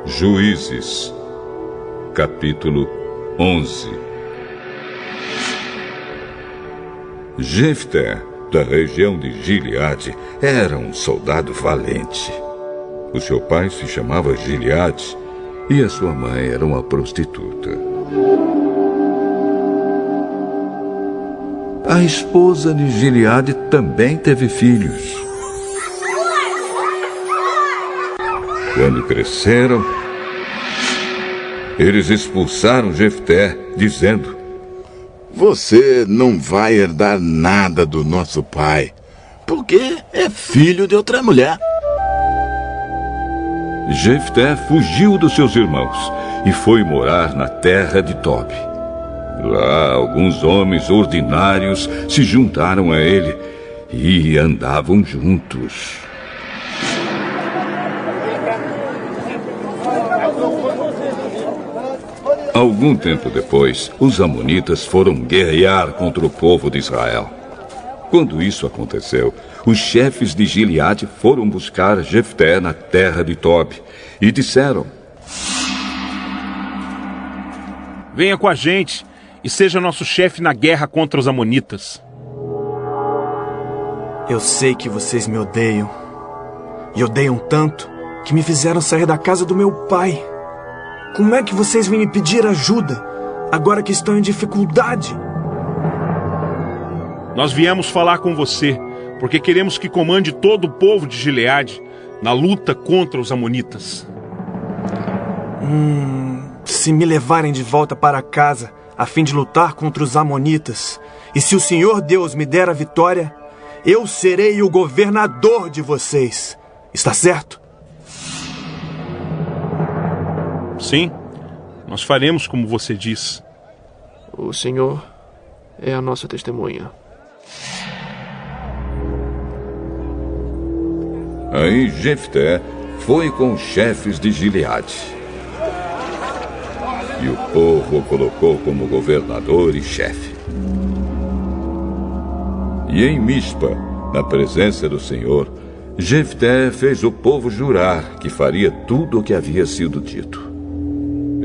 Juízes, capítulo 11. Jefté, da região de Gileade, era um soldado valente. O seu pai se chamava Gileade e a sua mãe era uma prostituta. A esposa de Gileade também teve filhos. Quando cresceram, eles expulsaram Jefté, dizendo: Você não vai herdar nada do nosso pai, porque é filho de outra mulher. Jefté fugiu dos seus irmãos e foi morar na terra de Tobi. Lá, alguns homens ordinários se juntaram a ele e andavam juntos. Algum tempo depois, os amonitas foram guerrear contra o povo de Israel. Quando isso aconteceu, os chefes de Gileade foram buscar Jefté na terra de Tobi e disseram: Venha com a gente e seja nosso chefe na guerra contra os amonitas. Eu sei que vocês me odeiam. E odeiam tanto que me fizeram sair da casa do meu pai. Como é que vocês vêm me pedir ajuda, agora que estão em dificuldade? Nós viemos falar com você, porque queremos que comande todo o povo de Gileade na luta contra os amonitas. Se me levarem de volta para casa, a fim de lutar contra os amonitas, e se o Senhor Deus me der a vitória, eu serei o governador de vocês. Está certo? Sim, nós faremos como você diz. O Senhor é a nossa testemunha. Aí Jefté foi com os chefes de Gileade. E o povo o colocou como governador e chefe. E em Mispa, na presença do Senhor, Jefté fez o povo jurar que faria tudo o que havia sido dito.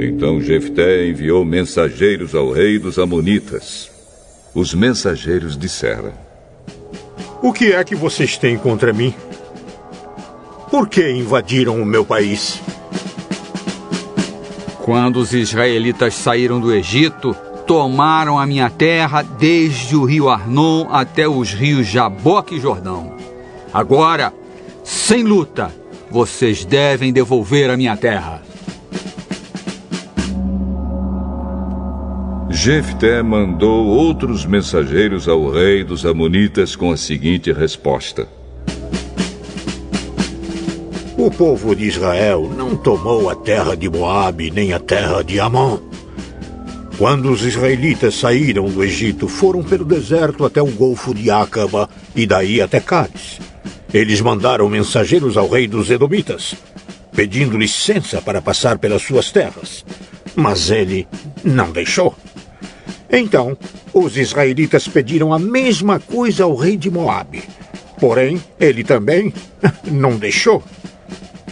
Então Jefté enviou mensageiros ao rei dos amonitas. Os mensageiros disseram: O que é que vocês têm contra mim? Por que invadiram o meu país? Quando os israelitas saíram do Egito, tomaram a minha terra desde o rio Arnon até os rios Jaboque e Jordão. Agora, sem luta, vocês devem devolver a minha terra. Jefté mandou outros mensageiros ao rei dos amonitas com a seguinte resposta: O povo de Israel não tomou a terra de Moabe nem a terra de Amon. Quando os israelitas saíram do Egito, foram pelo deserto até o Golfo de Acaba e daí até Cádiz. Eles mandaram mensageiros ao rei dos Edomitas, pedindo licença para passar pelas suas terras. Mas ele não deixou. Então, os israelitas pediram a mesma coisa ao rei de Moabe. Porém, ele também não deixou.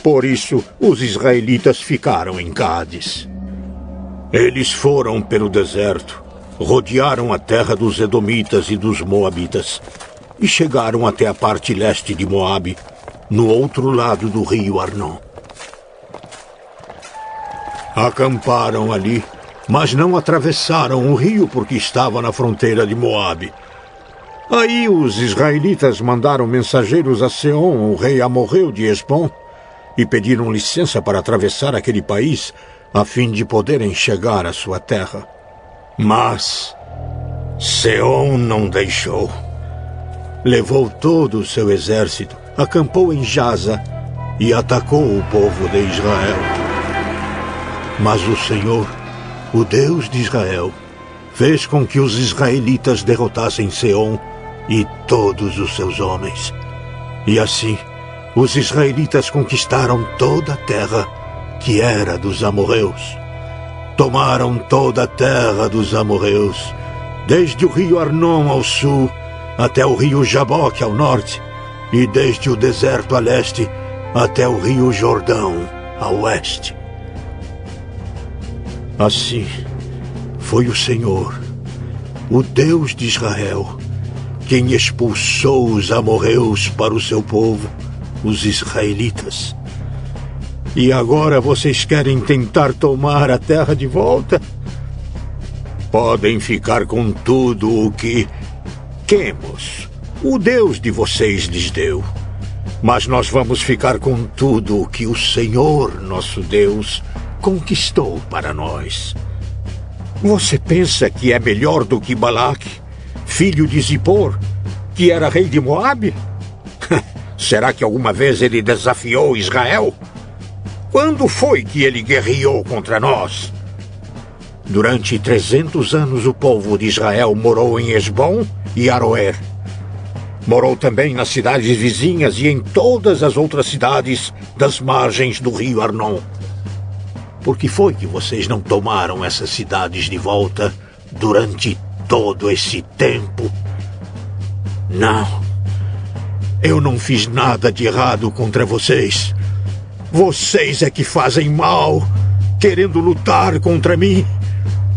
Por isso, os israelitas ficaram em Cádiz. Eles foram pelo deserto, rodearam a terra dos Edomitas e dos Moabitas e chegaram até a parte leste de Moabe, no outro lado do rio Arnon. Acamparam ali, mas não atravessaram o rio porque estava na fronteira de Moabe. Aí os israelitas mandaram mensageiros a Seom, o rei amorreu de Hesbom, e pediram licença para atravessar aquele país a fim de poderem chegar à sua terra. Mas Seom não deixou. Levou todo o seu exército, acampou em Jaza e atacou o povo de Israel. Mas o Senhor, o Deus de Israel, fez com que os israelitas derrotassem Seom e todos os seus homens. E assim, os israelitas conquistaram toda a terra que era dos amorreus. Tomaram toda a terra dos amorreus, desde o rio Arnon ao sul, até o rio Jaboque ao norte, e desde o deserto a leste, até o rio Jordão a oeste. Assim, foi o Senhor, o Deus de Israel, quem expulsou os amorreus para o seu povo, os israelitas. E agora vocês querem tentar tomar a terra de volta? Podem ficar com tudo o que Quemos, o Deus de vocês, lhes deu. Mas nós vamos ficar com tudo o que o Senhor, nosso Deus, conquistou para nós. Você pensa que é melhor do que Balaque, filho de Zippor, que era rei de Moabe? Será que alguma vez ele desafiou Israel? Quando foi que ele guerreou contra nós? Durante 300 anos o povo de Israel morou em Esbom e Aroer. Morou também nas cidades vizinhas e em todas as outras cidades das margens do rio Arnon. Por que foi que vocês não tomaram essas cidades de volta durante todo esse tempo? Não. Eu não fiz nada de errado contra vocês. Vocês é que fazem mal, querendo lutar contra mim.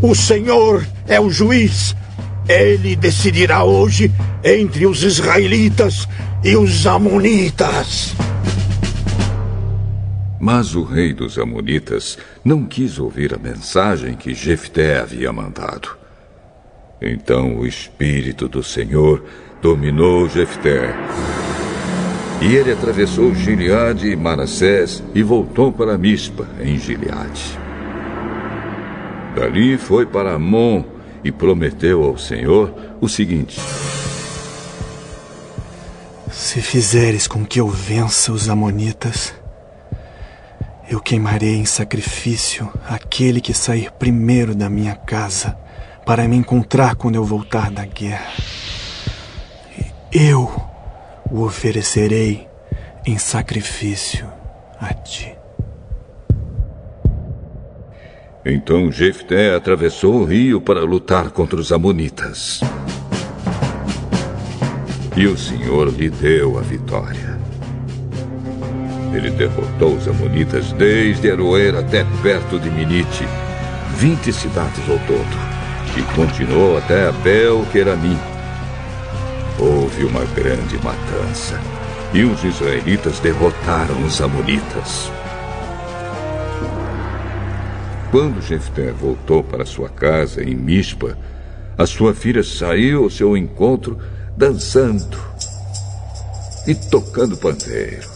O Senhor é o juiz. Ele decidirá hoje entre os israelitas e os amonitas. Mas o rei dos amonitas não quis ouvir a mensagem que Jefté havia mandado. Então o Espírito do Senhor dominou Jefté. E ele atravessou Gileade e Manassés e voltou para Mispa, em Gileade. Dali foi para Amon e prometeu ao Senhor o seguinte: se fizeres com que eu vença os amonitas, eu queimarei em sacrifício aquele que sair primeiro da minha casa para me encontrar quando eu voltar da guerra. Eu o oferecerei em sacrifício a ti. Então Jefté atravessou o rio para lutar contra os amonitas. E o Senhor lhe deu a vitória. Ele derrotou os amonitas desde Aroer até perto de Minite, 20 cidades ao todo, e continuou até Abel-Queramim. Houve uma grande matança, e os israelitas derrotaram os amonitas. Quando Jefté voltou para sua casa em Mispa, a sua filha saiu ao seu encontro dançando e tocando pandeiro.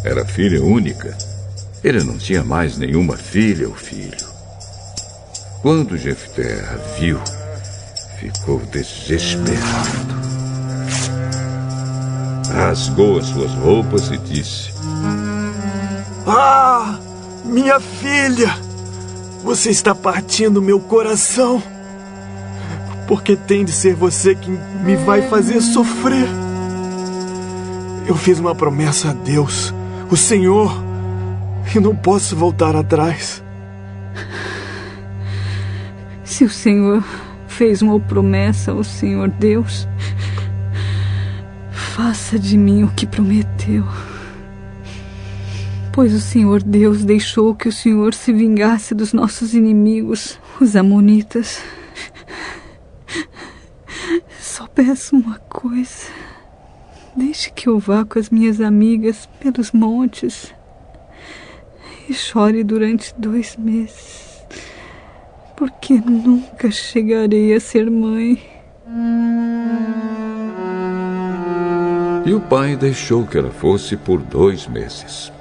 Era filha única. Ele não tinha mais nenhuma filha ou filho. Quando Jefté a viu, ficou desesperado. Rasgou as suas roupas e disse: Ah! Minha filha, você está partindo meu coração, porque tem de ser você que me vai fazer sofrer. Eu fiz uma promessa a Deus, o Senhor, e não posso voltar atrás. Se o Senhor fez uma promessa ao Senhor Deus, faça de mim o que prometeu. Pois o Senhor Deus deixou que o Senhor se vingasse dos nossos inimigos, os amonitas. Só peço uma coisa: deixe que eu vá com as minhas amigas pelos montes e chore durante 2 meses, porque nunca chegarei a ser mãe. E o pai deixou que ela fosse por 2 meses.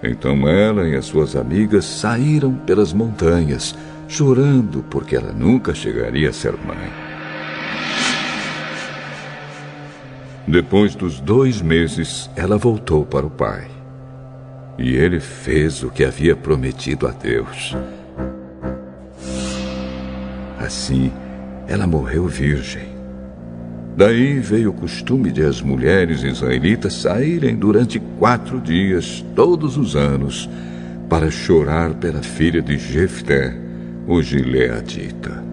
Então ela e as suas amigas saíram pelas montanhas, chorando porque ela nunca chegaria a ser mãe. Depois dos 2 meses, ela voltou para o pai. E ele fez o que havia prometido a Deus. Assim, ela morreu virgem. Daí veio o costume de as mulheres israelitas saírem durante 4 dias, todos os anos, para chorar pela filha de Jefté, o gileadita.